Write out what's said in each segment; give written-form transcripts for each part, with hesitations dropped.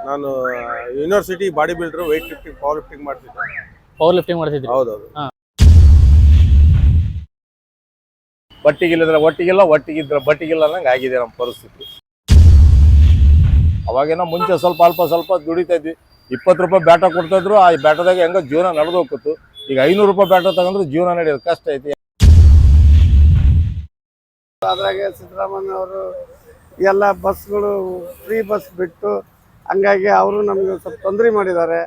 ನಾನು university body builder, weight lifting, power lifting ಮಾಡ್ತಿದ್ದೆ. Power lifting ಮಾಡ್ತಿದ್ರಿ? ಹೌದೌದು. ಬಟ್ಟಿಗಿಲ್ಲದ್ರೆ ಒಟ್ಟಿಗಿಲ್ಲ, ಒಟ್ಟಿಗಿದ್ರೆ ಬಟ್ಟಿಗಿಲ್ಲ ಅನ್ನಂಗೆ ಆಗಿದೆ ನಮ್ಮ ಪರಿಸ್ಥಿತಿ. ಅವಾಗೇನೋ ಮುಂಚೆ ಅಲ್ಪ ಸ್ವಲ್ಪ ದುಡಿತಾ ಇದ್ವಿ. 20 ರೂಪಾಯಿ ಬ್ಯಾಟ ಕೊಡ್ತಾ ಇದ್ರು. ಆ ಬ್ಯಾಟದಾಗ ಹೆಂಗೋ ಜೀವನ ನಡೆದು ಹೋಗ್ತಿತ್ತು. ಈಗ 500 ರೂಪಾಯಿ ಬ್ಯಾಟ ತಗೊಂಡ್ರೆ ಜೀವನ ನಡೆಯೋದು ಕಷ್ಟ ಐತಿ. ಅದ್ರಾಗೆ ಸಿದ್ದರಾಮಯ್ಯ ಅವರು ಎಲ್ಲ ಬಸ್ಗಳು ಫ್ರೀ ಬಸ್ ಬಿಟ್ಟು ಹಂಗಾಗಿ ಅವರು ನಮ್ಗೆ ಸ್ವಲ್ಪ ತೊಂದರೆ ಮಾಡಿದ್ದಾರೆ.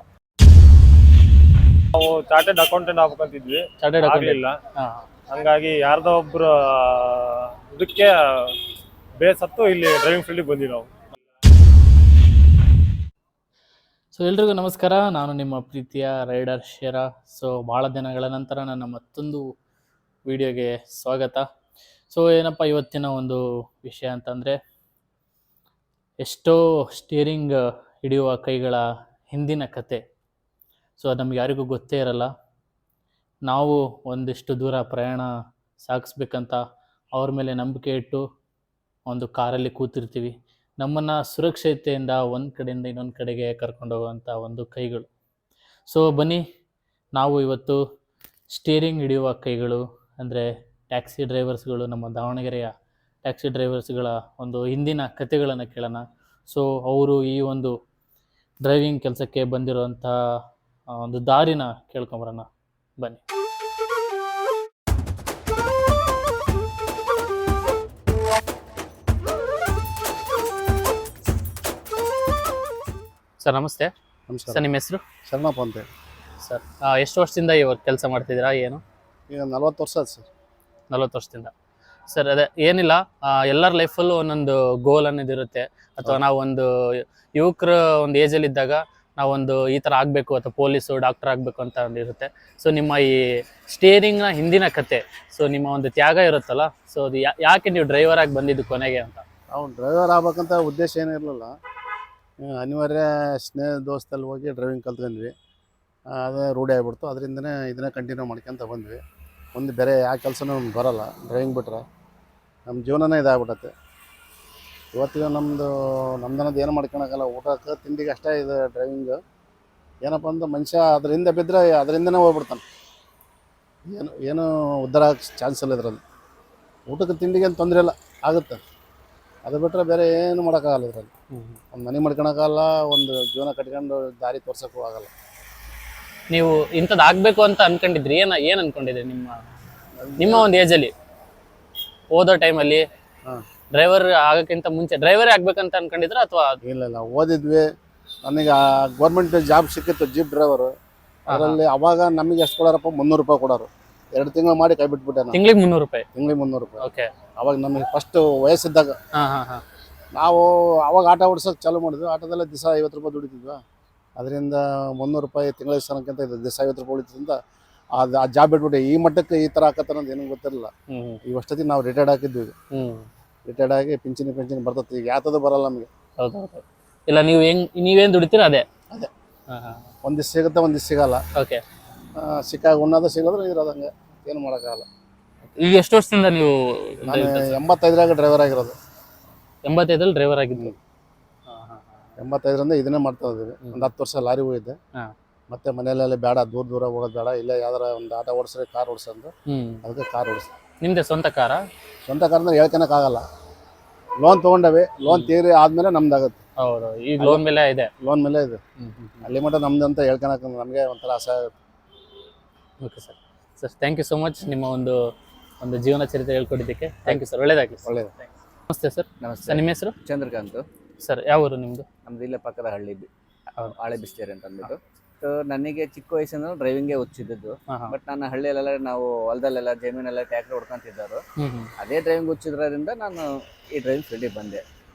ನಾವು ಚಾರ್ಟೆಡ್ ಅಕೌಂಟೆಂಟ್ ಆಗ್ಬೇಕಂತಿದ್ವಿ, ಚಾರ್ಟೆಡ್ ಆಗ್ಲಿಲ್ಲ. ಹಂಗಾಗಿ ಯಾರ್ದೋ ಒಬ್ರು ಇದಕ್ಕೆ ಬೇಸತ್ತು ಇಲ್ಲಿ ಡ್ರೈವಿಂಗ್ ಫೀಲ್ಡಿಗೆ ಬಂದ್ವಿ ನಾವು. ಸೊ ಎಲ್ರಿಗೂ ನಮಸ್ಕಾರ, ನಾನು ನಿಮ್ಮ ಪ್ರೀತಿಯ ರೈಡರ್ ಶೇರ. ಸೊ ಭಾಳ ದಿನಗಳ ನಂತರ ನನ್ನ ಮತ್ತೊಂದು ವಿಡಿಯೋಗೆ ಸ್ವಾಗತ. ಸೊ ಏನಪ್ಪ ಇವತ್ತಿನ ಒಂದು ವಿಷಯ ಅಂತಂದರೆ, ಎಷ್ಟೋ ಸ್ಟೀರಿಂಗ್ ಹಿಡಿಯುವ ಕೈಗಳ ಹಿಂದಿನ ಕತೆ. ಸೊ ಅದು ನಮ್ಗೆ ಯಾರಿಗೂ ಗೊತ್ತೇ ಇರಲ್ಲ. ನಾವು ಒಂದಿಷ್ಟು ದೂರ ಪ್ರಯಾಣ ಸಾಗಿಸ್ಬೇಕಂತ ಅವ್ರ ಮೇಲೆ ನಂಬಿಕೆ ಇಟ್ಟು ಒಂದು ಕಾರಲ್ಲಿ ಕೂತಿರ್ತೀವಿ. ನಮ್ಮನ್ನು ಸುರಕ್ಷತೆಯಿಂದ ಒಂದು ಕಡೆಯಿಂದ ಇನ್ನೊಂದು ಕಡೆಗೆ ಕರ್ಕೊಂಡು ಹೋಗುವಂಥ ಒಂದು ಕೈಗಳು. ಸೊ ಬನ್ನಿ, ನಾವು ಇವತ್ತು ಸ್ಟೀರಿಂಗ್ ಹಿಡಿಯುವ ಕೈಗಳು ಅಂದರೆ ಟ್ಯಾಕ್ಸಿ ಡ್ರೈವರ್ಸ್ಗಳು, ನಮ್ಮ ದಾವಣಗೆರೆಯ ಟ್ಯಾಕ್ಸಿ ಡ್ರೈವರ್ಸ್ಗಳ ಒಂದು ಹಿಂದಿನ ಕತೆಗಳನ್ನು ಕೇಳೋಣ. ಸೊ ಅವರು ಈ ಒಂದು ಡ್ರೈವಿಂಗ್ ಕೆಲಸಕ್ಕೆ ಬಂದಿರುವಂಥ ಒಂದು ದಾರಿನ ಕೇಳ್ಕೊಂಬರೋಣ ಬನ್ನಿ. ಸರ್ ನಮಸ್ತೆ. ನಮಸ್ಕಾರ ಸರ್ ನಿಮ್ಮ ಹೆಸರು? ಶರಣಪ್ಪ ಅಂತ ಹೇಳಿ. ಸರ್ ಎಷ್ಟು ವರ್ಷದಿಂದ ಇವಾಗ ಕೆಲಸ ಮಾಡ್ತಿದ್ದೀರಾ? ಏನು ಈಗ 40 ವರ್ಷ ಆಯ್ತು ಸರ್. 40 ವರ್ಷದಿಂದ. ಸರ್ ಅದೇ ಏನಿಲ್ಲ, ಎಲ್ಲರ ಲೈಫಲ್ಲೂ ಒಂದೊಂದು ಗೋಲ್ ಅನ್ನೋದು ಇರುತ್ತೆ. ಅಥವಾ ನಾವು ಒಂದು ಯುವಕರ ಒಂದು ಏಜಲ್ಲಿ ಇದ್ದಾಗ ನಾವೊಂದು ಈ ಥರ ಆಗಬೇಕು ಅಥವಾ ಪೊಲೀಸು, ಡಾಕ್ಟರ್ ಆಗಬೇಕು ಅಂತ ಒಂದು ಇರುತ್ತೆ. ಸೊ ನಿಮ್ಮ ಈ ಸ್ಟೇರಿಂಗ್ನ ಹಿಂದಿನ ಕತೆ, ಸೊ ನಿಮ್ಮ ಒಂದು ತ್ಯಾಗ ಇರುತ್ತಲ್ಲ, ಸೊ ಅದು ಯಾಕೆ ನೀವು ಡ್ರೈವರ್ ಆಗಿ ಬಂದಿದ್ದು ಕೊನೆಗೆ ಅಂತ? ನಾವು ಡ್ರೈವರ್ ಆಗ್ಬೇಕಂತ ಉದ್ದೇಶ ಏನೂ ಇರಲಿಲ್ಲ. ಅನಿವಾರ್ಯ ಸ್ನೇಹ ದೋಸ್ತಲ್ಲಿ ಹೋಗಿ ಡ್ರೈವಿಂಗ್ ಕಲ್ತ್ಕೊಂಡ್ವಿ. ಅದೇ ರೂಢಿ ಆಗಿಬಿಡ್ತು. ಅದರಿಂದನೇ ಇದನ್ನೇ ಕಂಟಿನ್ಯೂ ಮಾಡ್ಕೊಂತ ಬಂದ್ವಿ. ಮುಂದೆ ಬೇರೆ ಯಾವ ಕೆಲಸನೂ ನಮ್ಗೆ ಬರೋಲ್ಲ. ಡ್ರೈವಿಂಗ್ ಬಿಟ್ರೆ ನಮ್ಮ ಜೀವನನೇ ಇದಾಗ್ಬಿಟ್ಟತ್ತೆ. ಇವತ್ತಿಗೆ ನಮ್ದನ್ನೋದು ಏನು ಮಾಡ್ಕೊಳಕ್ಕಲ್ಲ. ಊಟಕ್ಕೆ ತಿಂಡಿಗೆ ಅಷ್ಟೇ ಇದು ಡ್ರೈವಿಂಗು. ಏನಪ್ಪ ಅಂದ್ರೆ ಮನುಷ್ಯ ಅದರಿಂದ ಬಿದ್ದರೆ ಅದರಿಂದನೇ ಹೋಗ್ಬಿಡ್ತಾನೆ. ಏನು ಉದ್ಧಾರ ಆಗಕ್ಕೆ ಚಾನ್ಸ್ ಇಲ್ಲ ಇದರಲ್ಲಿ. ಊಟಕ್ಕೆ ತಿಂಡಿಗೆ ಏನು ತೊಂದರೆ ಇಲ್ಲ, ಆಗುತ್ತೆ. ಅದು ಬಿಟ್ಟರೆ ಬೇರೆ ಏನು ಮಾಡೋಕ್ಕಾಗಲ್ಲ ಇದರಲ್ಲಿ. ಒಂದು ಮನೆ ಮಾಡ್ಕೊಳಕ್ಕಾಗಲ್ಲ, ಒಂದು ಜೀವನ ಕಟ್ಕೊಂಡು ದಾರಿ ತೋರ್ಸೋಕ್ಕೂ ಆಗಲ್ಲ. ನೀವು ಇಂಥದ್ದು ಆಗಬೇಕು ಅಂತ ಅನ್ಕೊಂಡಿದ್ರಿ? ಏನು ಅನ್ಕೊಂಡಿದ್ರಿ ನಿಮ್ಮ ಒಂದು ಏಜಲ್ಲಿ, ಓದೋ ಟೈಮಲ್ಲಿ? ಡ್ರೈವರ್ ಆಗೋಕ್ಕಿಂತ ಮುಂಚೆ ಡ್ರೈವರೇ ಆಗ್ಬೇಕಂತ ಅನ್ಕೊಂಡಿದ್ರ ಅಥವಾ? ಇಲ್ಲ, ಓದಿದ್ವಿ. ನನಗೆ ಗೌರ್ಮೆಂಟ್ ಜಾಬ್ ಸಿಕ್ಕಿತ್ತು, ಜೀಪ್ ಡ್ರೈವರು. ಅದರಲ್ಲಿ ಅವಾಗ ನಮಗೆ ಎಷ್ಟು ಕೊಡೋರಪ್ಪ? 300 ರೂಪಾಯಿ ಕೊಡೋರು. 2 ತಿಂಗಳು ಮಾಡಿ ಕೈ ಬಿಟ್ಬಿಟ್ಟೆ ನಾನು. ತಿಂಗಳಿಗೆ 300 ರೂಪಾಯಿ? ತಿಂಗಳಿಗೆ 300 ರೂಪಾಯಿ. ಓಕೆ. ಅವಾಗ ನಮಗೆ ಫಸ್ಟ್ ವಯಸ್ಸಿದ್ದಾಗ ನಾವು ಅವಾಗ ಆಟೋ ಓಡಿಸೋಕೆ ಚಾಲೂ ಮಾಡಿದ್ವಿ. ಆಟೋದಲ್ಲೇ ದಿವಸ 50 ರೂಪಾಯಿ ದುಡಿತಿದ್ವಿ. ಅದರಿಂದ 300 ರೂಪಾಯಿ ತಿಂಗಳ ಸ್ಥಾನಕ್ಕಿಂತ ಇದು ದಿವಸ 50 ರೂಪಾಯಿ ಉಳಿತದಿಂದ ಆ ಜಾಬ್ ಬಿಟ್ಬಿಟ್ಟೆ. ಈ ಮಟ್ಟಕ್ಕೆ ಈ ಥರ ಹಾಕತ್ತಾರ ಅಂತ ಏನೂ ಗೊತ್ತಿರಲಿಲ್ಲ. ಈ ವರ್ಷದಲ್ಲಿ ನಾವು ರಿಟೈರ್ಡ್ ಹಾಕಿದ್ವಿ. ರಿಟೈರ್ಡ್ ಆಗಿ ಪಿಂಚಣಿ ಬರ್ತೈತಿ. ಈಗ ಯಾತದು ಬರಲ್ಲ ನಮಗೆ. ಹೌದು. ಇಲ್ಲ, ನೀವೇನು ದುಡಿತೀರ ಅದೇ. ಒಂದಿಷ್ಟು ಸಿಗುತ್ತೆ, ಒಂದಿಷ್ಟು ಸಿಗಲ್ಲ. ಓಕೆ. ಸಿಕ್ಕಾಗ ಉಣ್ಣೋದು ಸಿಗೋದ್ರೆ ಇರೋದಂಗೆ, ಏನು ಮಾಡೋಕ್ಕಾಗಲ್ಲ. ಈಗ ಎಷ್ಟು ವರ್ಷದಿಂದ ನೀವು? ನಾನು 85ರಾಗ ಡ್ರೈವರ್ ಆಗಿರೋದು. 85ರಲ್ಲಿ ಡ್ರೈವರ್ ಆಗಿದ್ದು? 85ರಿಂದ ಇದನ್ನೇ ಮಾಡ್ತಾ ಇದ್ದೀವಿ. ಒಂದು 10 ವರ್ಷ ಲಾರಿ ಹೋಗಿದ್ದೆ. ಮತ್ತೆ ಮನೆಯಲ್ಲೆಲ್ಲ ಬೇಡ, ದೂರ ಹೋಗೋದು ಬೇಡ, ಇಲ್ಲೇ ಯಾವ್ದಾರ ಒಂದು ಆಟೋ ಓಡಿಸ್ರೆ, ಕಾರ್ ಓಡಿಸಂದ್ರೆ ಅದಕ್ಕೆ ಕಾರ್ ಓಡಿಸ್ದೆ. ನಿಮ್ದೆ ಸ್ವಂತ ಕಾರಾ? ಸ್ವಂತ ಕಾರ್ ಅಂದ್ರೆ ಹೇಳ್ಕೊಳಕ್ಕಾಗಲ್ಲ. ಲೋನ್ ತೊಗೊಂಡವೆ. ಲೋನ್ ತೀರಿ ಆದ್ಮೇಲೆ ನಮ್ದಾಗುತ್ತೆ. ಹೌದು, ಈಗ ಲೋನ್ ಮೇಲೆ ಇದೆ. ಲೋನ್ ಮೇಲೆ ಇದೆ. ಅಲ್ಲಿ ಮಟ್ಟ ನಮ್ದು ಅಂತ ಹೇಳ್ಕೊಳಕ್ಕೆ ನಮಗೆ ಒಂಥರ ಆಸೆ ಆಗುತ್ತೆ. Okay sir. Thank you so much ನಿಮ್ಮ ಒಂದು ಜೀವನ ಚರಿತ್ರೆ ಹೇಳ್ಕೊಟ್ಟಿದ್ದಕ್ಕೆ. ಥ್ಯಾಂಕ್ ಯು ಸರ್, ಒಳ್ಳೇದಾಗಲಿ. ಒಳ್ಳೇದು. ನಮಸ್ತೆ ಸರ್. ನಮಸ್ತೆ ಸರ್, ನಿಮ್ಮ ಹೆಸರು? ಚಂದ್ರಕಾಂತ್. ಸರ್ ಯಾವ ಊರು ನಿಮ್ಮದು? ನಮ್ದು ಇಲ್ಲೇ ಪಕ್ಕದ ಹಳ್ಳಿ, ಹಳೆ ಬಿಸ್ಲೇರಿ ಅಂತ ಅಂದ್ಬಿಟ್ಟು. ಸೊ ನನಗೆ ಚಿಕ್ಕ ವಯಸ್ಸಿಂದ ಡ್ರೈವಿಂಗೇ ಹುಚ್ಚಿದ್ದು. ಬಟ್ ನಾನು ಹಳ್ಳಿಯಲ್ಲೆಲ್ಲ ನಾವು ಹೊಲದಲ್ಲೆಲ್ಲ ಜಮೀನೆಲ್ಲ ಟ್ಯಾಕ್ಟ್ರಿ ಹೊಡ್ಕೊಂತಿದ್ದರು. ಅದೇ ಡ್ರೈವಿಂಗ್ ಹುಚ್ಚಿದ್ರಿಂದ ನಾನು ಈ ಡ್ರೈವಿಂಗ್ ಫೀಲ್ಡಿಗೆ ಬಂದೆ.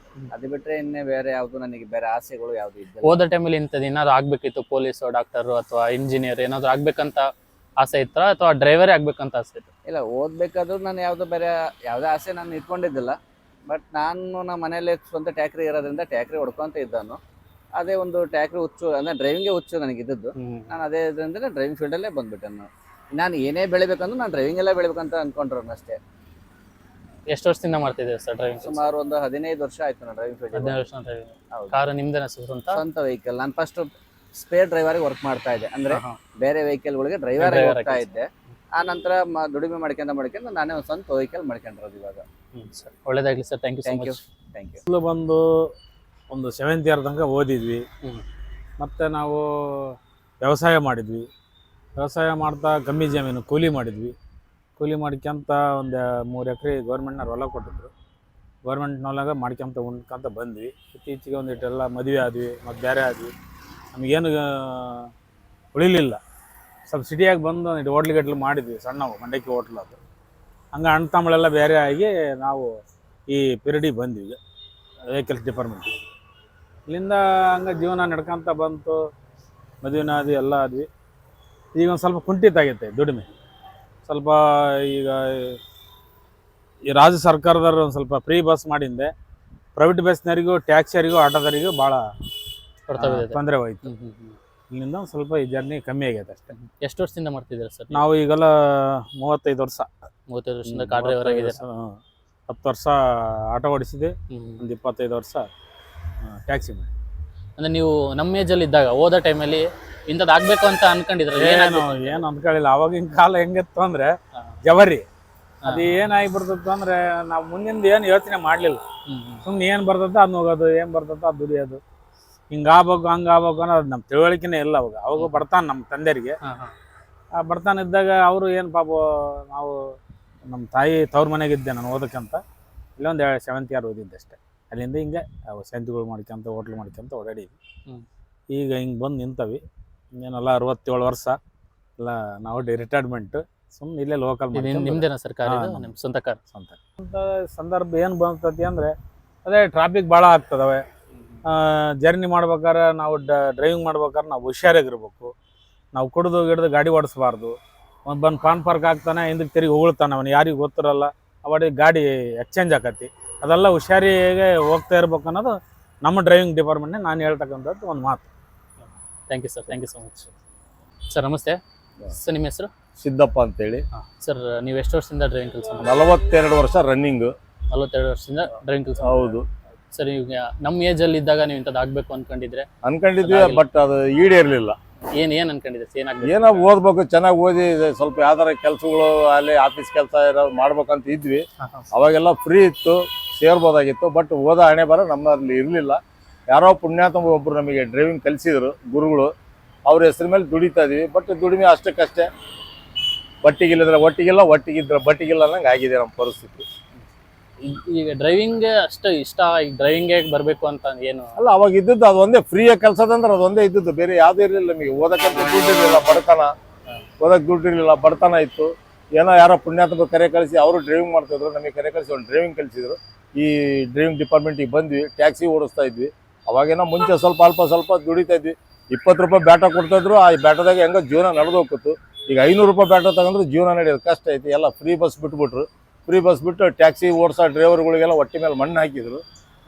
ಅದು ಬಿಟ್ಟರೆ ಇನ್ನೇ ಬೇರೆ ಯಾವುದು ನನಗೆ ಬೇರೆ ಆಸೆಗಳು ಯಾವುದು ಇದ್ದಿಲ್ಲ. ಓದೋ ಟೈಮಲ್ಲಿ ಇಂಥದ್ದು ಏನಾದ್ರು ಆಗಬೇಕಿತ್ತು, ಪೊಲೀಸು, ಡಾಕ್ಟರು ಅಥವಾ ಇಂಜಿನಿಯರ್ ಏನಾದ್ರು ಆಗಬೇಕಂತ ಆಸೆ ಇತ್ತಾ ಅಥವಾ ಡ್ರೈವರೇ ಆಗಬೇಕಂತ ಆಸೆ ಇತ್ತು? ಇಲ್ಲ, ಓದಬೇಕಾದ್ರೂ ನಾನು ಯಾವುದೇ ಆಸೆ ನಾನು ಇಟ್ಕೊಂಡಿದ್ದಿಲ್ಲ. ಬಟ್ ನಮ್ಮ ಮನೇಲಿ ಸ್ವಂತ ಟ್ಯಾಕ್ರಿ ಇರೋದ್ರಿಂದ ಟ್ಯಾಕ್ರಿ ಹೊಡ್ಕೊಂತ ಇದ್ದಾನು. ಅದೇ ಒಂದು ಟ್ಯಾಕ್ರಿ ಹುಚ್ಚು ಅಂದರೆ ಡ್ರೈವಿಂಗೇ ಹುಚ್ಚು ನನಗಿದ್ದದ್ದು. ನಾನು ಅದೇ ಇದರಿಂದ ಡ್ರೈವಿಂಗ್ ಫೀಲ್ಡಲ್ಲೇ ಬಂದುಬಿಟ್ಟೆ. ನಾನು ಏನೇ ಬೆಳಿಬೇಕಂದ್ರೂ ನಾನು ಡ್ರೈವಿಂಗೆಲ್ಲ ಬೆಳಿಬೇಕಂತ ಅಂದ್ಕೊಂಡ್ರು ಅಷ್ಟೇ. ಎಷ್ಟು ವರ್ಷದಿಂದ ಮಾಡ್ತಿದ್ದೀರಾ ಸರ್ ಡ್ರೈವಿಂಗ್? ಸುಮಾರು ಒಂದು 15 ವರ್ಷ ಆಯ್ತು ನಾನು ಡ್ರೈವಿಂಗ್ ಫೀಲ್ಡ್. 15 ವರ್ಷ ಡ್ರೈವಿಂಗ್. ಹೌದು. ಕಾರು ನಿಮ್ದೇನಾ ಸ್ವಂತ? ಸ್ವಂತ ವೆಹಿಕಲ್. ನಾನು ಫಸ್ಟ್ ಸ್ಪೇರ್ ಡ್ರೈವರ್ ವರ್ಕ್ ಮಾಡ್ತಾ ಇದ್ದೆ, ಅಂದ್ರೆ ಬೇರೆ ವೆಹಿಕಲ್ಗಳಿಗೆ ಡ್ರೈವರ್ ಹೋಗ್ತಾ ಇದ್ದೆ. ಆ ನಂತರ ದುಡಿಮೆ ಮಾಡ್ಕೊಂಡು ನಾನೇ ಒಂದು ಸ್ವಂತ ವೆಹಿಕಲ್ ಮಾಡ್ಕೊಂಡಿರೋದು ಇವಾಗ. ಸರ್ ಒಳ್ಳೇದಾಗ್ಲಿ sir. Thank you so thank you. Much. Thank you. ಮೊದಲು ಬಂದು ಒಂದು 7th ಇಯರ್ ತನಕ ಓದಿದ್ವಿ. ಮತ್ತು ನಾವು ವ್ಯವಸಾಯ ಮಾಡಿದ್ವಿ. ವ್ಯವಸಾಯ ಮಾಡ್ತಾ ಕಮ್ಮಿ ಜಮೀನು ಕೂಲಿ ಮಾಡಿದ್ವಿ. ಕೂಲಿ ಮಾಡ್ಕೊಂತ ಒಂದು 3 ಎಕರೆ ಗೌರ್ಮೆಂಟ್ನವ್ರು ಹೊಲ ಕೊಟ್ಟಿದ್ರು. ಗೌರ್ಮೆಂಟ್ನೊಳಗೆ ಮಾಡ್ಕೊಂತ ಉಣ್ಕೊಂತ ಬಂದ್ವಿ. ಇತ್ತೀಚೆಗೆ ಒಂದಿಟ್ಟೆಲ್ಲ ಮದುವೆ ಆದ್ವಿ, ಮತ್ತು ಬೇರೆ ಆದ್ವಿ. ನಮಗೇನು ಉಳಿಲಿಲ್ಲ. ಸ್ವಲ್ಪ ಸಿಟಿಯಾಗಿ ಬಂದು ಒಂದಿಟ್ಟು ಹೋಟ್ಲು ಮಾಡಿದ್ವಿ, ಸಣ್ಣವು ಮಂಡಕ್ಕಿ ಹೋಟ್ಲು. ಅದು ಹಂಗೆ ಅಣ್ಣ ತಮ್ಮಳೆಲ್ಲ ಬೇರೆ ಆಗಿ ನಾವು ಈ ಪಿರಿಡಿಗೆ ಬಂದ್ವಿ, ವೆಹಿಕಲ್ಸ್ ಡಿಪಾರ್ಟ್ಮೆಂಟಿಗೆ. ಇಲ್ಲಿಂದ ಹಂಗೆ ಜೀವನ ನಡ್ಕೊಂತ ಬಂತು. ಮದುವೆನ ಆದ್ವಿ, ಎಲ್ಲ ಆದ್ವಿ. ಈಗ ಒಂದು ಸ್ವಲ್ಪ ಕುಂಠಿತ ಆಗೈತೆ ದುಡಿಮೆ. ಸ್ವಲ್ಪ ಈಗ ಈ ರಾಜ್ಯ ಸರ್ಕಾರದವ್ರು ಒಂದು ಸ್ವಲ್ಪ ಫ್ರೀ ಬಸ್ ಮಾಡಿಂದೆ ಪ್ರೈವೇಟ್ ಬಸ್ನವರಿಗೂ ಟ್ಯಾಕ್ಸಿಯವರಿಗೂ ಆಟೋದವರಿಗೂ ಭಾಳ ತೊಂದರೆ ಹೋಯ್ತು. ಇಲ್ಲಿಂದ ಒಂದು ಸ್ವಲ್ಪ ಈ ಜರ್ನಿ ಕಮ್ಮಿ ಆಗೈತೆ ಅಷ್ಟೇ. ಎಷ್ಟು ವರ್ಷದಿಂದ ಮಾಡ್ತಿದ್ದೀರಾ ಸರ್? ನಾವು ಈಗೆಲ್ಲ 35 ವರ್ಷ. 35 ವರ್ಷದಿಂದ ಕಾರ್ ಡ್ರೈವರ್ ಆಗಿದೆ. 10 ವರ್ಷ ಆಟೋ ಓಡಿಸಿದೆ, ಒಂದು 25 ವರ್ಷ ಟ್ಯಾಕ್ಸಿ ಮಾಡಿ. ಅಂದ್ರೆ ನೀವು ನಮ್ಮ ಏಜಲ್ಲಿ ಇದ್ದಾಗ ಓದೋ ಟೈಮಲ್ಲಿ ಇಂಥದ್ದು ಆಗ್ಬೇಕು ಅಂತ ಅನ್ಕೊಂಡಿದ್ರೆ ಏನು ಅಂದ್ಕೊಳ್ಳಿಲ್ಲ. ಅವಾಗಿನ ಕಾಲ ಹೆಂಗಿತ್ತು ಅಂದ್ರೆ ಜವರಿ. ಅದು ಏನಾಗಿಬಿಡ್ತತ್ತು ಅಂದ್ರೆ ನಾವು ಮುಂದಿಂದ ಏನು ಯೋಚನೆ ಮಾಡಲಿಲ್ಲ. ಸುಮ್ಮನೆ ಏನು ಬರ್ತದ ಅದನ್ನ ಹೋಗೋದು, ಏನು ಬರ್ತದ ಅದು ದುಡಿಯೋದು. ಹಿಂಗಾಗ್ಬೇಕು ಹಂಗಾಗ್ಬೇಕು ಅನ್ನೋದು ನಮ್ಮ ತಿಳುವಳಿಕೆನೇ ಇಲ್ಲ. ಅವಾಗ ಬರ್ತಾನೆ ನಮ್ಮ ತಂದೆಯರಿಗೆ. ಆ ಬರ್ತಾನೆ ಇದ್ದಾಗ ಅವರು ಏನು ಪಾಪ, ನಾವು ನಮ್ಮ ತಾಯಿ ತವ್ರ ಮನೆಗಿದ್ದೆ ನಾನು ಓದಕ್ಕಂತ. ಇಲ್ಲೊಂದು 7th ಇಯರ್ ಓದಿದ್ದೆ ಅಷ್ಟೇ. ಅಲ್ಲಿಂದ ಹಿಂಗೆ ಸಂತಿಗಳು ಮಾಡ್ಕೊಂತ ಹೋಟ್ಲು ಮಾಡ್ಕೊಂತ ಓಡಾಡಿದ್ವಿ. ಈಗ ಹಿಂಗೆ ಬಂದು ನಿಂತವಿ. ಇನ್ನೇನೆಲ್ಲ 67 ವರ್ಷ ಎಲ್ಲ ನಾವು ರಿಟೈರ್ಮೆಂಟ್. ಸುಮ್ಮನೆ ಇಲ್ಲೇ ಲೋಕಲ್. ನಿಮ್ದೇನಾ sir car? ನಿಮ್ಮ ಸ್ವಂತ ಕಾರ್? ಸ್ವಂತ. ಅಂತ ಸಂದರ್ಭ ಏನು ಬರ್ತತಿ ಅಂದರೆ ಅದೇ ಟ್ರಾಫಿಕ್ ಭಾಳ ಆಗ್ತದವೆ. ಜರ್ನಿ ಮಾಡ್ಬೇಕಾದ್ರೆ ನಾವು ಡ್ರೈವಿಂಗ್ ಮಾಡ್ಬೇಕಾದ್ರೆ ನಾವು ಹುಷಾರಾಗಿರ್ಬೇಕು. ನಾವು ಕುಡಿದು ಗಿಡ್ದು ಗಾಡಿ ಓಡಿಸ್ಬಾರ್ದು. ಒಂದು ಬಂದು ಪಾನ್ ಪಾರ್ಕ್ ಆಗ್ತಾನೆ, ಹಿಂದಕ್ಕೆ ತಿರುಗಿ ಉಗುಳ್ತಾನೆ, ಅವನು ಯಾರಿಗೂ ಗೊತ್ತಿರಲ್ಲ. ಅವಾಡಿ ಗಾಡಿ ಎಕ್ಸ್ಚೇಂಜ್ ಆಕತಿ. ಅದೆಲ್ಲ ಹುಷಾರಿಗೆ ಹೋಗ್ತಾ ಇರ್ಬೇಕು ಅನ್ನೋದು ನಮ್ಮ ಡ್ರೈವಿಂಗ್ ಡಿಪಾರ್ಟ್ಮೆಂಟ್ನೇ ನಾನು ಹೇಳ್ತಕ್ಕಂಥದ್ದು ಒಂದು ಮಾತು. Thank you sir. Thank you so much sir. ನಮಸ್ತೆ ಸರ್, ನಿಮ್ಮ ಹೆಸರು? ಸಿದ್ದಪ್ಪ ಅಂತೇಳಿ. ಸರ್ ನೀವು ಎಷ್ಟು ವರ್ಷದಿಂದ ಡ್ರೈವಿಂಗ್ ಕೆಲಸ? 42 ವರ್ಷ ರನ್ನಿಂಗ್. 42 ವರ್ಷದಿಂದ ಡ್ರೈವಿಂಗ್ ಕೆಲಸ? ಹೌದು ಸರ್. ಈಗ ನಮ್ಮ ಏಜಲ್ಲಿ ಇದ್ದಾಗ ನೀವು ಇಂಥದ್ದು ಆಗ್ಬೇಕು ಅನ್ಕೊಂಡಿದ್ವಿ, ಬಟ್ ಅದು ಈಡೇರ್ಲಿಲ್ಲ. ಏನ್ ಅನ್ಕೊಂಡಿದ್ದೆ? ಏನೋ ಓದ್ಬೇಕು, ಚೆನ್ನಾಗಿ ಓದಿ ಸ್ವಲ್ಪ ಯಾವ್ದಾರ ಕೆಲಸಗಳು ಅಲ್ಲಿ ಆಫೀಸ್ ಕೆಲಸ ಏನಾದ್ರು ಮಾಡ್ಬೇಕಂತ ಇದ್ವಿ. ಅವಾಗೆಲ್ಲ ಫ್ರೀ ಇತ್ತು, ಸೇರ್ಬೋದಾಗಿತ್ತು. ಬಟ್ ಓದೋ ಹಣೆ ಬರ ನಮ್ಮಲ್ಲಿ ಇರಲಿಲ್ಲ. ಯಾರೋ ಪುಣ್ಯಾತ್ಮ ಒಬ್ಬರು ನಮಗೆ ಡ್ರೈವಿಂಗ್ ಕಲಿಸಿದ್ರು ಗುರುಗಳು. ಅವ್ರ ಹೆಸರ ಮೇಲೆ ದುಡಿತಾ ಇದೀವಿ. ಬಟ್ ದುಡಿಮೆ ಅಷ್ಟಕ್ಕಷ್ಟೇ. ಒಟ್ಟಿಗಿಲ್ಲದ್ರೆ ಒಟ್ಟಿಗಿಲ್ಲ, ಒಟ್ಟಿಗಿದ್ರೆ ಬಟ್ಟಿಗಿಲ್ಲ ಅನ್ನಂಗೆ ಆಗಿದೆ ನಮ್ಮ ಪರಿಸ್ಥಿತಿ. ಈಗ ಡ್ರೈವಿಂಗ್ ಅಷ್ಟು ಇಷ್ಟ, ಈಗ ಡ್ರೈವಿಂಗ್ ಬರಬೇಕು ಅಂತ ಏನು ಅಲ್ಲ, ಅವಾಗ ಇದ್ದದ್ದು ಅದು ಒಂದೇ. ಫ್ರೀಯಾಗಿ ಕೆಲಸದಂದ್ರೆ ಅದು ಒಂದೇ ಇದ್ದದ್ದು, ಬೇರೆ ಯಾವುದೂ ಇರಲಿಲ್ಲ ನಮಗೆ. ಓದಕ್ಕಂತ ದುಡ್ಡು ಇರಲಿಲ್ಲ, ಬಡತನ. ಓದಕ್ಕೆ ದುಡ್ಡು ಇರಲಿಲ್ಲ, ಬಡತನ ಇತ್ತು. ಏನೋ ಯಾರೋ ಪುಣ್ಯಾತ್ಮ ಕರೆ ಕಳಿಸಿ ಅವರು ಡ್ರೈವಿಂಗ್ ಮಾಡ್ತಿದ್ರು, ನಮಗೆ ಕರೆ ಕಳಿಸಿ ಒಂದು ಡ್ರೈವಿಂಗ್ ಕಲಿಸಿದ್ರು. ಈ ಡ್ರೈವಿಂಗ್ ಡಿಪಾರ್ಟ್ಮೆಂಟಿಗೆ ಬಂದ್ವಿ, ಟ್ಯಾಕ್ಸಿ ಓಡಿಸ್ತಾ ಇದ್ವಿ. ಅವಾಗೇನೋ ಮುಂಚೆ ಅಲ್ಪ ಸ್ವಲ್ಪ ದುಡಿತಾ ಇದ್ವಿ. 20 ರೂಪಾಯಿ ಬ್ಯಾಟ ಕೊಡ್ತಾಯಿದ್ರು. ಆ ಬ್ಯಾಟದಾಗ ಹೆಂಗೋ ಜೀವನ ನಡೆದು ಹೋಗ್ತಿತ್ತು. ಈಗ 500 ರೂಪಾಯಿ ಬ್ಯಾಟ ತಗೊಂಡ್ರೆ ಜೀವನ ನಡೆಯೋದು ಕಷ್ಟ ಐತಿ. ಎಲ್ಲ ಫ್ರೀ ಬಸ್ ಬಿಟ್ಬಿಟ್ರು. ಫ್ರೀ ಬಸ್ ಬಿಟ್ಟು ಟ್ಯಾಕ್ಸಿ ಓಡಿಸೋ ಡ್ರೈವರ್ಗಳಿಗೆಲ್ಲ ಹೊಟ್ಟೆ ಮೇಲೆ ಮಣ್ಣು ಹಾಕಿದ್ರು.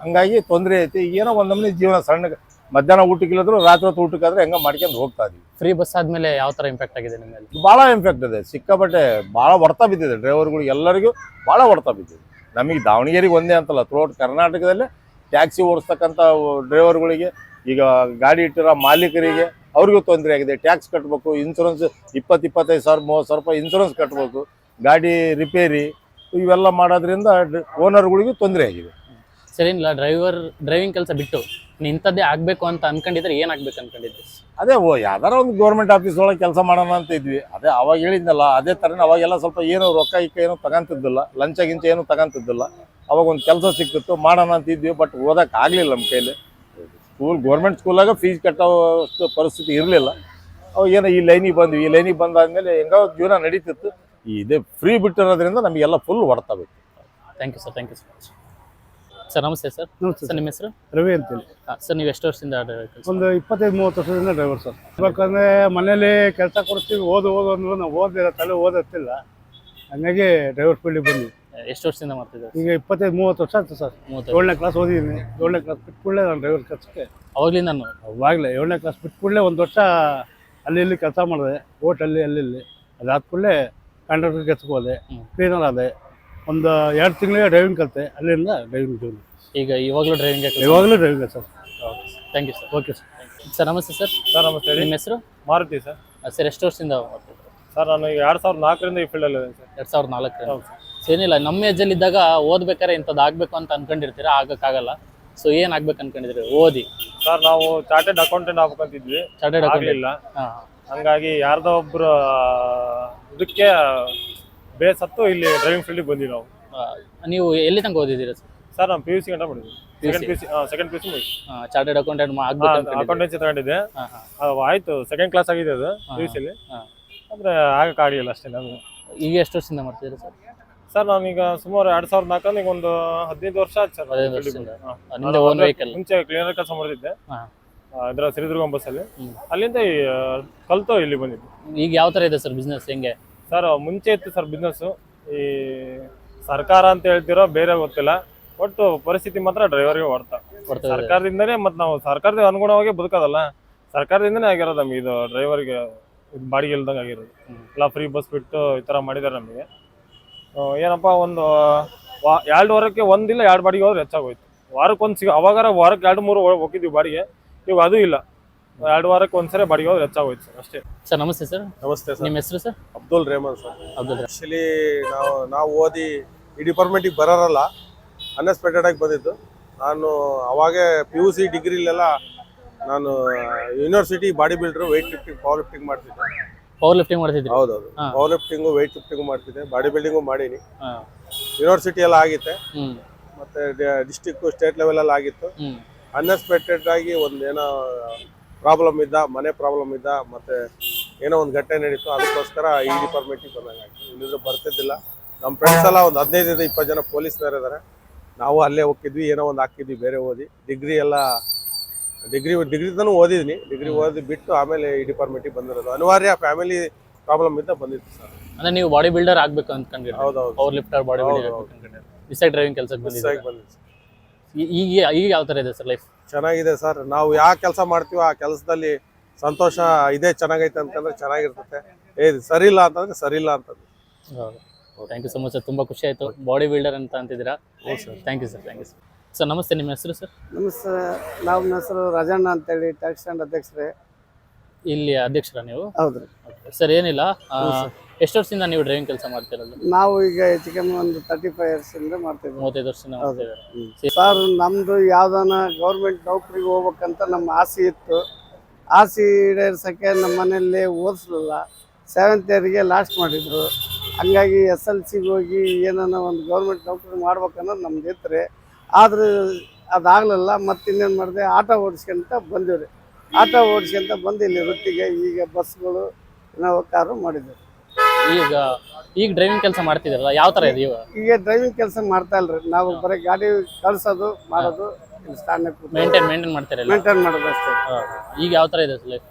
ಹಂಗಾಗಿ ತೊಂದರೆ ಐತಿ. ಈಗ ಏನೋ ಒಂದು ನಮೂನಿ ಜೀವನ ಸಣ್ಣ. ಮಧ್ಯಾಹ್ನ ಊಟಕ್ಕಿಲ್ಲದ್ರು ರಾತ್ರಿ ಹೊತ್ತು ಊಟಕ್ಕಾದ್ರೆ ಹೆಂಗ ಮಾಡ್ಕೊಂಡು ಹೋಗ್ತಾ ಇದೀವಿ. ಫ್ರೀ ಬಸ್ ಆದ್ಮೇಲೆ ಯಾವ ತರ ಇಂಪ್ಯಾಕ್ಟ್ ಆಗಿದೆ ನಿಮ್ಮಲ್ಲಿ? ಭಾಳ ಇಂಪ್ಯಾಕ್ಟ್ ಇದೆ, ಸಿಕ್ಕಾಪಟ್ಟೆ ಭಾಳ ಹೊಡ್ತಾ ಬಿದ್ದಿದೆ. ಡ್ರೈವರ್ಗಳಿಗೆ ಎಲ್ಲರಿಗೂ ಭಾಳ ಹೊಡ್ತಾ ಬಿದ್ದಿದೆ. ನಮಗೆ ದಾವಣಗೆರೆಗೆ ಒಂದೇ ಅಂತಲ್ಲ, ಥ್ರೂಔಟ್ ಕರ್ನಾಟಕದಲ್ಲೇ ಟ್ಯಾಕ್ಸಿ ಓಡಿಸ್ತಕ್ಕಂಥ ಡ್ರೈವರ್ಗಳಿಗೆ, ಈಗ ಗಾಡಿ ಇಟ್ಟಿರೋ ಮಾಲೀಕರಿಗೆ ಅವ್ರಿಗೂ ತೊಂದರೆ ಆಗಿದೆ. ಟ್ಯಾಕ್ಸ್ ಕಟ್ಟಬೇಕು, ಇನ್ಶೂರೆನ್ಸ್ 20-25 ಸಾವಿರ 30 ಸಾವಿರ ರೂಪಾಯಿ ಇನ್ಶೂರೆನ್ಸ್ ಕಟ್ಟಬೇಕು, ಗಾಡಿ ರಿಪೇರಿ ಇವೆಲ್ಲ ಮಾಡೋದ್ರಿಂದ ಓನರ್ಗಳಿಗೂ ತೊಂದರೆ ಆಗಿದೆ. ಸರಿನಿಲ್ಲ, ಡ್ರೈವಿಂಗ್ ಕೆಲಸ ಬಿಟ್ಟು ಇಂಥದ್ದೇ ಆಗಬೇಕು ಅಂತ ಅನ್ಕೊಂಡಿದ್ರೆ ಏನಾಗಬೇಕು ಅನ್ಕೊಂಡಿದ್ದೆ? ಅದೇ ಯಾವ್ದಾರ ಒಂದು ಗೌರ್ಮೆಂಟ್ ಆಫೀಸ್ ಒಳಗೆ ಕೆಲಸ ಮಾಡೋಣ ಅಂತ ಇದ್ವಿ. ಅದೇ ಅವಾಗ ಹೇಳಿದ್ನಲ್ಲ, ಅದೇ ಥರನೇ ಅವಾಗೆಲ್ಲ ಸ್ವಲ್ಪ ಏನು ರೊಕ್ಕ ಏನೂ ತಗೊಂತಿದ್ದಿಲ್ಲ, ಲಂಚ ಗಿಂಚ ಏನೂ ತಗೊಂತಿದ್ದಿಲ್ಲ. ಅವಾಗ ಒಂದು ಕೆಲಸ ಸಿಕ್ತಿತ್ತು, ಮಾಡೋಣ ಅಂತ ಇದ್ವಿ. ಬಟ್ ಓದಕ್ಕೆ ಆಗಲಿಲ್ಲ ನಮ್ಮ ಕೈಲಿ. ಗೌರ್ಮೆಂಟ್ ಸ್ಕೂಲಾಗ ಫೀಸ್ ಕಟ್ಟೋಷ್ಟು ಪರಿಸ್ಥಿತಿ ಇರಲಿಲ್ಲ. ಅವಾಗ ಏನೋ ಈ ಲೈನಿಗೆ ಬಂದ್ವಿ. ಈ ಲೈನಿಗೆ ಬಂದಾದ್ಮೇಲೆ ಹೆಂಗೋ ಜೀವನ ನಡೀತಿತ್ತು. ಇದೇ ಫ್ರೀ ಬಿಟ್ಟಿರೋದ್ರಿಂದ ನಮಗೆಲ್ಲ ಫುಲ್ ಹೊಡ್ತಾಬೇಕು. Thank you sir. Thank you so much sir. ನಮಸ್ತೆ ಸರ್. ಸರ್ ನಿಮ್ಮ ಹೆಸರು? ರವಿ ಅಂತೇಳಿ. ಸರ್ ನೀವು ಎಷ್ಟು ವರ್ಷದಿಂದ ಒಂದು 25-30 ವರ್ಷದಿಂದ ಡ್ರೈವರ್ ಸರ್. ಯಾಕಂದರೆ ಮನೇಲಿ ಕೆಲಸ ಕೊಡ್ತೀವಿ, ಓದು ಅಂದ್ರೆ ನಾವು ಓದಿಲ್ಲ, ತಲೆ ಓದತ್ತಿಲ್ಲ. ಹಂಗಾಗಿ ಡ್ರೈವರ್ ಫೀಲ್ಡಿಗೆ ಬಂದ್ವಿ. ಎಷ್ಟು ವರ್ಷದಿಂದ ಮಾಡ್ತಿದ್ದಾರೆ? ಈಗ 25-30 ವರ್ಷ ಆಯ್ತು ಸರ್. 7ನೇ ಕ್ಲಾಸ್ ಓದಿದ್ದೀನಿ. 7ನೇ ಕ್ಲಾಸ್ ಬಿಟ್ಬಿಡಲೇ ನಾನು ಡ್ರೈವರ್ ಕೆಲಸಕ್ಕೆ. ಅವಾಗಲಿಂದ ನಾನು ಅವಾಗಲೇ 7ನೇ ಕ್ಲಾಸ್ ಬಿಟ್ಬಿಡಲೇ 1 ವರ್ಷ ಅಲ್ಲಿ ಇಲ್ಲಿ ಕೆಲಸ ಮಾಡಿದೆ, ಓಟಲ್ಲಿ ಅಲ್ಲಿ. ಅದಾದ ಕೂಡಲೇ ಕಾಂಟ್ರಾಕ್ಟರ್ ಕೆಲಸಕ್ಕೆ ಹೋದೆ, ಕ್ಲೀನರ್ ಆದೆ. ಒಂದು 2 ತಿಂಗಳಿಗೆ ಡ್ರೈವಿಂಗ್ ಕಲಿತೆ, ಅಲ್ಲಿಂದ ಡ್ರೈವಿಂಗ್ ಜೀವನ. ಈಗ ಇವಾಗಲೂ ಡ್ರೈವಿಂಗ್ ಇವಾಗಲೂ driving sir. Thank you sir. Okay sir. Sir ನಮಸ್ತೆ ಸರ್. ಸರ್ ನಮಸ್ತೆ. ನಿಮ್ಮ ಹೆಸರು? ಮಾರುತಿ ಸರ್. ಸರ್ ಎಷ್ಟು ವರ್ಷದಿಂದ ಮಾಡ್ತಿದ್ರು? ಸರ್ ನಾನು ಈಗ 2004ರಿಂದ ಈ ಫೀಲ್ಡಲ್ಲಿ ಇದ್ದೀನಿ ಸರ್. 2004 ಏನಿಲ್ಲ, ನಮ್ಮ ಏಜಲ್ಲಿ ಇದ್ದಾಗ ಓದ್ಬೇಕಾದ್ರೆ ಇಂಥದ್ದು ಆಗ್ಬೇಕು ಅಂತ ಅನ್ಕೊಂಡಿರ್ತೀರಾ, ಆಗಕ್ಕಾಗಲ್ಲ. ಸೊ ಏನ್ ಆಗ್ಬೇಕು ಅನ್ಕೊಂಡಿದ್ರಿ ಓದಿ? ಸರ್ ನಾವು ಚಾರ್ಟೆಡ್ ಅಕೌಂಟೆಂಟ್ ಆಗ್ಬೇಕಂತಿದ್ವಿ, ಚಾರ್ಟೆಡ್ ಆಗ್ಲಿಲ್ಲ. ಹಂಗಾಗಿ ಯಾರ್ದೋ ಒಬ್ರು ಇದಕ್ಕೆ ಬೇಸತ್ತು ಇಲ್ಲಿ ಡ್ರೈವಿಂಗ್ ಫೀಲ್ಡಿಗೆ ಬಂದ್ವಿ ನಾವು. ನೀವು ಎಲ್ಲಿ ತನಕ ಓದಿದ್ದೀರಾ ಸರ್? ಸರ್ ನಾನು PUC ಗಂಟ ಮಾಡಿದ್ವಿ. ಸೆಕೆಂಡ್ PUC ಮುಗಿಸಿ ಚಾರ್ಟೆಡ್ ಅಕೌಂಟೆಂಟ್ ಆಗ್ಬೇಕು ಅಕೌಂಟೆನ್ಸಿ ತಗೊಂಡಿದ್ದೆ. ಅದು ಆಯ್ತು, ಸೆಕೆಂಡ್ ಕ್ಲಾಸ್ ಆಗಿದೆ ಅದು PUCಲಿ. ಅಂದ್ರೆ ಆಗಕ್ಕಾಗಲಿಲ್ಲ ಅಷ್ಟೇ. ನಾನು ಈಗ ಎಷ್ಟು ವರ್ಷದಿಂದ ಮಾಡ್ತಿದ್ದೀರಾ ಸರ್? ಸರ್ ನಾನೀಗ ಸುಮಾರು 2004 ಈಗ ಒಂದು 15 ವರ್ಷ ಆಯ್ತು ಸರ್. 15 ವರ್ಷದಿಂದ. ನಿಮ್ದು ಓನ್ ವೆಹಿಕಲ್? ಮುಂಚೆ ಕ್ಲೀನರ್ ಕೆಲಸ ಮಾಡ್ತಿದ್ದೆ ಇದರ ಸಿರಿದುರ್ಗ ಬಸ್ಸಲ್ಲಿ. ಅಲ್ಲಿಂದ ಕಲ್ತು ಇಲ್ಲಿ ಬಂದಿದ್ದೆ. ಈಗ ಯಾವ ತರ ಇದೆ ಸರ್ ಬಿಸ್ನೆಸ್? ಹೆಂಗೆ ಸರ್? ಮುಂಚೆ ಇತ್ತು ಸರ್ ಬಿಸ್ನೆಸ್. ಈ ಸರ್ಕಾರ ಅಂತ ಹೇಳ್ತಿರೋ ಬೇರೆ ಗೊತ್ತಿಲ್ಲ, ಒಟ್ಟು ಪರಿಸ್ಥಿತಿ ಮಾತ್ರ ಡ್ರೈವರ್ಗೆ ಹೊಡ್ತಾ. ಸರ್ಕಾರದಿಂದನೇ ಮತ್ತೆ ನಾವು ಸರ್ಕಾರದ ಅನುಗುಣವಾಗಿ ಬದುಕೋದಲ್ಲ, ಸರ್ಕಾರದಿಂದನೇ ಆಗಿರೋದು ನಮಗೆ ಇದು ಡ್ರೈವರ್ಗೆ ಬಾಡಿಗೆ ಇಲ್ದಂಗೆ ಆಗಿರೋದು. ಎಲ್ಲ ಫ್ರೀ ಬಸ್ ಬಿಟ್ಟು ಈ ಥರ ಮಾಡಿದ್ದಾರೆ ನಮಗೆ. ಏನಪ್ಪ, ಒಂದು 2 ವಾರಕ್ಕೆ ಒಂದಿಲ್ಲ 2 ಬಾಡಿಗೆ ಹೋದ್ರೆ ಹೆಚ್ಚಾಗೋಯ್ತು. ವಾರಕ್ಕೆ ಒಂದು ಅವಾಗಾರ ವಾರಕ್ಕೆ 2-3 ಹೋಗಿದ್ವಿ ಬಾಡಿಗೆ, ಇವಾಗ ಅದು ಇಲ್ಲ. 2 ವಾರಕ್ಕೆ ಒಂದ್ಸರಿ ಬಾಡಿಗೆ ಹೋದ್ರೆ ಹೆಚ್ಚಾಗೋಯ್ತು ಸರ್, ಅಷ್ಟೇ. ಸರ್ ನಮಸ್ತೆ ಸರ್. ನಮಸ್ತೆ ಸರ್. ನಿಮ್ಮ ಹೆಸರು sir? Abdul Rehman sir. Abdul. Actually ನಾವು ಓದಿ ಈ ಡಿಪಾರ್ಟ್ಮೆಂಟಿಗೆ ಬರೋರಲ್ಲ, ಅನ್ಎಕ್ಸ್ಪೆಕ್ಟೆಡ್ ಆಗಿ ಬಂದಿದ್ದು. ನಾನು ಅವಾಗೇ PUC ಡಿಗ್ರಿಲೆಲ್ಲ ನಾನು university body builder, weight lifting, power lifting ಮಾಡ್ತಿದ್ದೆ. ಪವರ್ ಲಿಫ್ಟಿಂಗ್ ಮಾಡ್ತಿದ್ರಿ? ಹೌದೌದು, ಪವರ್ ಲಿಫ್ಟಿಂಗು ವೆಯ್ಟ್ ಲಿಫ್ಟಿಂಗು ಮಾಡ್ತಿದ್ದೆ, ಬಾಡಿ ಬಿಲ್ಡಿಂಗು ಮಾಡೀನಿ. ಯೂನಿವರ್ಸಿಟಿ ಎಲ್ಲ ಆಗಿತ್ತೆ, ಮತ್ತೆ ಡಿಸ್ಟಿಕ್ ಸ್ಟೇಟ್ ಲೆವೆಲ್ ಎಲ್ಲ ಆಗಿತ್ತು. ಅನ್ಎಕ್ಸ್ಪೆಕ್ಟೆಡ್ ಆಗಿ ಒಂದೇನೋ ಪ್ರಾಬ್ಲಮ್ ಇದ್ದ, ಮನೆ ಪ್ರಾಬ್ಲಮ್ ಇದ್ದ, ಮತ್ತೆ ಏನೋ ಒಂದು ಘಟನೆ ನಡೀತು. ಅದಕ್ಕೋಸ್ಕರ ಈ ಡಿಪಾರ್ಟ್ಮೆಂಟಿಗೆ ಬಂದಂಗೆ ಆಯ್ತು. ಇಲ್ಲಿಂದ ಬರ್ತಿದ್ದಿಲ್ಲ. ನಮ್ಮ ಫ್ರೆಂಡ್ಸ್ ಎಲ್ಲ ಒಂದು 15-20 ಜನ ಪೊಲೀಸ್ನವ್ರು ಇದ್ದಾರೆ. ನಾವು ಅಲ್ಲೇ ಹೋಗಿದ್ವಿ, ಏನೋ ಒಂದು ಹಾಕಿದ್ವಿ ಬೇರೆ ಓದಿ. ಡಿಗ್ರಿ ತನೂ ಓದಿದ್ನಿ. ಡಿಗ್ರಿ ಓದಿ ಬಿಟ್ಟು ಆಮೇಲೆ ಈ ಡಿಪಾರ್ಟ್ಮೆಂಟಿಗೆ ಬಂದಿರೋದು. ಅನಿವಾರ್ಯ, ಫ್ಯಾಮಿಲಿ ಪ್ರಾಬ್ಲಮ್ ಇದ್ದ ಬಂದಿತ್ತು ಸರ್. ಅಂದ್ರೆ ನೀವು ಬಾಡಿ ಬಿಲ್ಡರ್ ಆಗ್ಬೇಕು ಅನ್ಕೊಂಡಿರಿ? ಹೌದೌದು, ಪವರ್ ಲಿಫ್ಟರ್, ಬಾಡಿ ಬಿಲ್ಡರ್ ಆಗ್ಬೇಕು ಅನ್ಕೊಂಡಿರಿ. ಡಿಸೈಡ್ ಡ್ರೈವಿಂಗ್ ಕೆಲಸಕ್ಕೆ ಬಂದಿತ್ತು. ಈಗ ಯಾವ ತರ ಇದೆ ಸರ್ ಲೈಫ್? ಚೆನ್ನಾಗಿದೆ ಸರ್. ನಾವು ಯಾವ ಕೆಲಸ ಮಾಡ್ತೀವೋ ಆ ಕೆಲಸದಲ್ಲಿ ಸಂತೋಷ ಇದೆ, ಚೆನ್ನಾಗೈತೆ ಅಂತಂದ್ರೆ ಚೆನ್ನಾಗಿರ್ತದೆ. ಸರಿ ಇಲ್ಲ ಅಂತಂದ್ರೆ ಸರಿ ಇಲ್ಲ ಅಂತಂದ್ರೆ. Thank you so much sir, ತುಂಬ ಖುಷಿ ಆಯಿತು. ಬಾಡಿ ಬಿಲ್ಡರ್ ಅಂತ ಅಂತಿದ್ದೀರಾ? Thank you sir. Thank you sir. Sir ನಮಸ್ತೆ, ನಿಮ್ಮ ಹೆಸರು ಸರ್? ನಮಸ್ತೆ, ನಮ್ಮ ಹೆಸರು ರಾಜಣ್ಣ ಅಂತೇಳಿ, ಟ್ಯಾಕ್ಸ್ ಸ್ಟ್ಯಾಂಡ್ ಅಧ್ಯಕ್ಷರೇ. ಇಲ್ಲಿ ಅಧ್ಯಕ್ಷರ ನೀವು? ಹೌದ್ರಿ ಸರ್. ಏನಿಲ್ಲ, ಎಷ್ಟು ವರ್ಷದಿಂದ ನೀವು ಡ್ರೈವಿಂಗ್ ಕೆಲಸ ಮಾಡ್ತಿರೋದು? ನಾವು ಈಗ ಹೆಚ್ಚು ಕಮ್ಮಿ ಒಂದು 35 ವರ್ಷದಿಂದ ಮಾಡ್ತಿದ್ವಿ. 35 ವರ್ಷದಿಂದ ಮಾಡ್ತಿದ್ದೀರಾ ಸರ್? ನಮ್ದು ಯಾವ್ದಾನ ಗೌರ್ಮೆಂಟ್ ನೌಕರಿಗೆ ಹೋಗ್ಬೇಕಂತ ನಮ್ಮ ಆಸೆ ಇತ್ತು. ಆಸೆ ಈಡೇರ್ಸಕ್ಕೆ ನಮ್ಮ ಮನೆಯಲ್ಲಿ ಓದಿಸ್ಲಿಲ್ಲ. 7th ಇಯರ್ಗೆ ಲಾಸ್ಟ್ ಮಾಡಿದ್ರು. ಹಂಗಾಗಿ SLCಗೆ ಹೋಗಿ ಏನಾನ ಒಂದು ಗೌರ್ಮೆಂಟ್ ನೌಕರಿ ಮಾಡ್ಬೇಕನ್ನೋದು ನಮ್ದು ಇತ್ತು. ಆದ್ರೆ ಅದಾಗಲಿಲ್ಲ. ಮತ್ತೆ ಇನ್ನೇನು ಮಾಡಿದೆ, ಆಟೋ ಓಡಿಸ್ಕೊಂತ ಬಂದಿವ್ರಿ. ಆಟೋ ಓಡಿಸ್ಕೊಂತ ಬಂದು ಇಲ್ಲಿ ವೃತ್ತಿಗೆ ಈಗ ಬಸ್ಗಳು, ನಾವು ಕಾರು ಮಾಡಿದ್ದೇವೆ. ಈಗ ಡ್ರೈವಿಂಗ್ ಕೆಲಸ ಮಾಡ್ತಿದ್ದೀರಲ್ಲ, ಯಾವ ಥರ ಇದೆ ಈಗ ಡ್ರೈವಿಂಗ್ ಕೆಲಸ ಮಾಡ್ತಾ ಇಲ್ರಿ. ನಾವು ಬರೀ ಗಾಡಿ ಕಳ್ಸೋದು, ಮಾಡೋದು, ಮೇಂಟೈನ್ ಮಾಡ್ತಾರೆ, ಮೇಂಟೈನ್ ಮಾಡೋದು ಅಷ್ಟೇ. ಈಗ ಯಾವ ಥರ ಇದೆ ಲೈಫ್?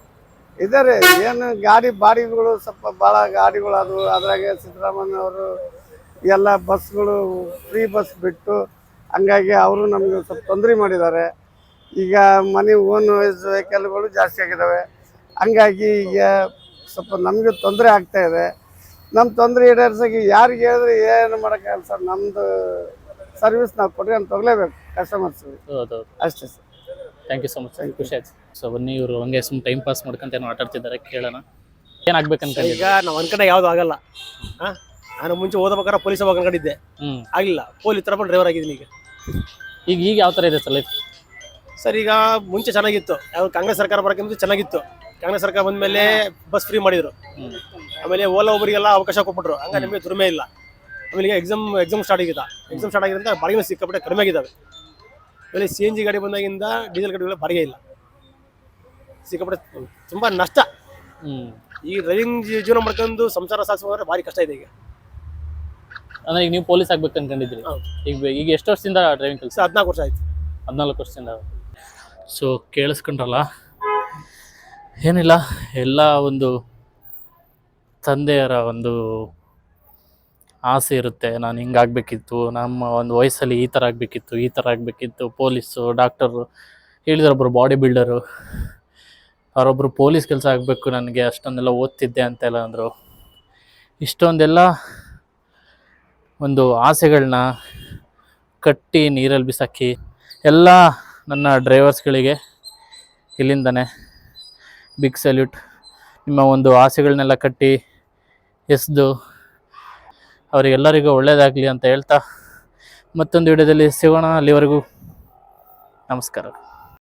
ಇದಾರೆ ಏನು ಗಾಡಿ ಬಾಡಿಗಳು ಸ್ವಲ್ಪ ಭಾಳ ಗಾಡಿಗಳು ಅದು. ಅದ್ರಾಗೆ ಸಿದ್ದರಾಮಯ್ಯ ಅವರು ಎಲ್ಲ ಬಸ್ಗಳು ಫ್ರೀ ಬಸ್ ಬಿಟ್ಟು, ಹಂಗಾಗಿ ಅವರು ನಮಗೆ ಸ್ವಲ್ಪ ತೊಂದರೆ ಮಾಡಿದ್ದಾರೆ. ಈಗ ಮನೆ ಓನ್ ವೆಹಿಕಲ್ಗಳು ಜಾಸ್ತಿ ಆಗಿದ್ದಾವೆ. ಹಂಗಾಗಿ ಈಗ ಸ್ವಲ್ಪ ನಮಗೆ ತೊಂದರೆ ಆಗ್ತಾ ಇದೆ. ನಮ್ಮ ತೊಂದರೆ ಈಡೇರ್ಸೋಕೆ ಯಾರಿಗೆ ಹೇಳಿದ್ರೆ ಏನು ಮಾಡೋಕ್ಕಾಗಲ್ಲ ಸರ್. ನಮ್ಮದು ಸರ್ವಿಸ್ ನಾವು ಕೊಟ್ಕೊಂಡು ತಗೊಳ್ಳೇಬೇಕು ಕಸ್ಟಮರ್ಸ್. ಅಷ್ಟೇ sir. Thank you so much sir, ಖುಷಿ ಆಯ್ತು. ಸೊ ಬನ್ನಿ, ಇವರು ಹಂಗೆ ಸುಮ್ಮನೆ ಟೈಮ್ ಪಾಸ್ ಮಾಡ್ಕೊಂತ ಏನೋ ಆಟಾಡ್ತಿದ್ದಾರೆ, ಕೇಳೋಣ. ಏನಾಗ್ಬೇಕಂತ ಈಗ ನಾವು ಅನ್ಕೊಂಡ ಯಾವ್ದು ಆಗಲ್ಲ. ನಾನು ಮುಂಚೆ ಓದಬೇಕಾದ್ರೆ ಪೊಲೀಸ್ ಹೋಗಿ ಅನ್ಕೊಂಡಿದ್ದೆ, ಆಗಲಿಲ್ಲ. ಪೊಲೀಸ್ ತರ ಡ್ರೈವರ್ ಆಗಿದ್ದೀನಿ ಈಗ ಯಾವ ಥರ ಇದೆ ಸರ್ ಲೈಫ್? ಸರ್ ಈಗ ಮುಂಚೆ ಚೆನ್ನಾಗಿತ್ತು, ಯಾವ ಕಾಂಗ್ರೆಸ್ ಸರ್ಕಾರ ಬರೋಕ್ಕೆ ಮುಂಚೆ ಚೆನ್ನಾಗಿತ್ತು. ಕಾಂಗ್ರೆಸ್ ಸರ್ಕಾರ ಬಂದಮೇಲೆ ಬಸ್ ಫ್ರೀ ಮಾಡಿದ್ರು. ಆಮೇಲೆ ಓಲಾ ಒಬ್ಬರಿಗೆಲ್ಲ ಅವಕಾಶ ಕೊಟ್ಬಿಟ್ರು. ಹಂಗ ನಿಮಗೆ ದುರ್ಮೆ ಇಲ್ಲ. ಆಮೇಲೆ ಈಗ ಎಕ್ಸಾಮ್ ಸ್ಟಾರ್ಟ್ ಆಗಿದ್ದರಿಂದ ಬಾಡಿಗೆ ಸಿಕ್ಕಾಪಟ್ಟೆ ಕಡಿಮೆ ಆಗಿದ್ದಾವೆ. ಆಮೇಲೆ CNG ಗಾಡಿ ಬಂದಾಗಿಂದ ಡೀಸೆಲ್ ಗಾಡಿಗಳ ಬಾಡಿಗೆ ಇಲ್ಲ, ಸಿಕ್ಕಾಪಟ್ಟೆ ತುಂಬ ನಷ್ಟ. ಈ ಡ್ರೈವಿಂಗ್ ಜೀವನ ಮಾಡ್ಕೊಂಡು ಸಂಸಾರ ಸಾಗಿಸೋದ್ರೆ ಭಾರಿ ಕಷ್ಟ ಇದೆ ಈಗ. ಅಂದ್ರೆ ಈಗ ನೀವು ಪೊಲೀಸ್ ಆಗ್ಬೇಕು ಅನ್ಕೊಂಡಿದ್ರಿ? ಈಗ ಎಷ್ಟು ವರ್ಷದಿಂದ ಡ್ರೈವಿಂಗ್ ಕೆಲಸ? 14 ವರ್ಷ ಆಯ್ತು. 14 ವರ್ಷದಿಂದ. ಸೊ ಕೇಳಿಸ್ಕೊಂಡ್ರಲ್ಲ, ಏನಿಲ್ಲ, ಎಲ್ಲ ಒಂದು ತಂದೆಯರ ಒಂದು ಆಸೆ ಇರುತ್ತೆ. ನಾನು ಹಿಂಗಾಗಬೇಕಿತ್ತು, ನಮ್ಮ ಒಂದು ವಯಸ್ಸಲ್ಲಿ ಈ ಥರ ಆಗಬೇಕಿತ್ತು. ಪೊಲೀಸು, ಡಾಕ್ಟರು, ಹೇಳಿದ್ರೊಬ್ಬರು ಬಾಡಿ ಬಿಲ್ಡರು, ಅವರೊಬ್ಬರು ಪೊಲೀಸ್ ಕೆಲಸ ಆಗಬೇಕು, ನನಗೆ ಅಷ್ಟೊಂದೆಲ್ಲ ಓದ್ತಿದ್ದೆ ಅಂತೆಲ್ಲ ಅಂದರು. ಇಷ್ಟೊಂದೆಲ್ಲ ಒಂದು ಆಸೆಗಳನ್ನ ಕಟ್ಟಿ ನೀರಲ್ಲಿ ಬಿಸಾಕಿ ಎಲ್ಲ ನನ್ನ ಡ್ರೈವರ್ಸ್ಗಳಿಗೆ ಇಲ್ಲಿಂದನೇ ಬಿಗ್ ಸಲ್ಯೂಟ್. ನಿಮ್ಮ ಒಂದು ಆಸೆಗಳನ್ನೆಲ್ಲ ಕಟ್ಟಿ ಎಸೆದು ಅವರಿಗೆಲ್ಲರಿಗೂ ಒಳ್ಳೆಯದಾಗಲಿ ಅಂತ ಹೇಳ್ತಾ ಮತ್ತೊಂದು ವಿಡಿಯೋದಲ್ಲಿ ಸಿಗೋಣ. ಅಲ್ಲಿವರೆಗೂ ನಮಸ್ಕಾರ.